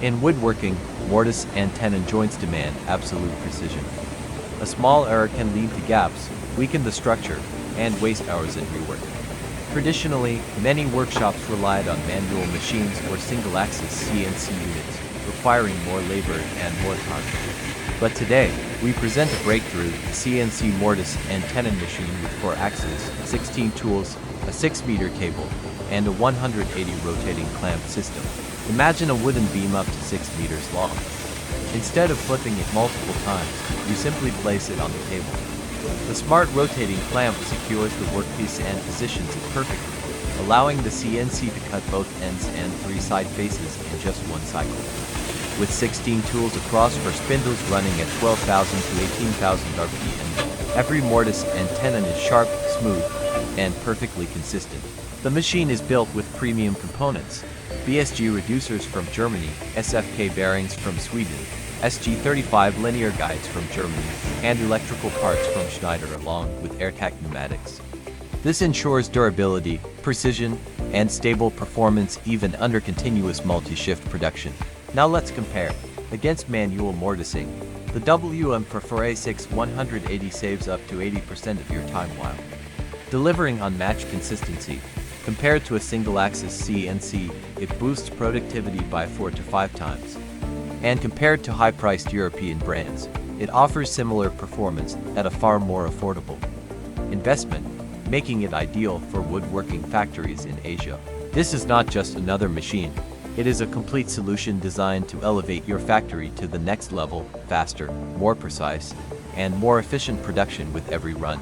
In woodworking, mortise and tenon joints demand absolute precision. A small error can lead to gaps, weaken the structure, and waste hours in rework. Traditionally, many workshops relied on manual machines or single-axis CNC units, requiring more labor and more time. But today, we present a breakthrough, the CNC Mortise and Tenon Machine with 4 axes, 16 tools, a 6-meter cable, and a 180 rotating clamp system. Imagine a wooden beam up to 6 meters long. Instead of flipping it multiple times, you simply place it on the table. The smart rotating clamp secures the workpiece and positions it perfectly, allowing the CNC to cut both ends and 3 side faces in just one cycle. With 16 tools across for spindles running at 12,000 to 18,000 RPM, every mortise and tenon is sharp, smooth, and perfectly consistent. The machine is built with premium components: BSG reducers from Germany, SFK bearings from Sweden, SG35 linear guides from Germany, and electrical parts from Schneider along with airtight pneumatics. This ensures durability, precision, and stable performance even under continuous multi-shift production. Now let's compare. Against manual mortising, the WM-4X4A6 180 saves up to 80% of your time while delivering unmatched consistency. Compared to a single-axis CNC, it boosts productivity by 4 to 5 times. And compared to high-priced European brands, it offers similar performance at a far more affordable investment, making it ideal for woodworking factories in Asia. This is not just another machine. It is a complete solution designed to elevate your factory to the next level: faster, more precise, and more efficient production with every run.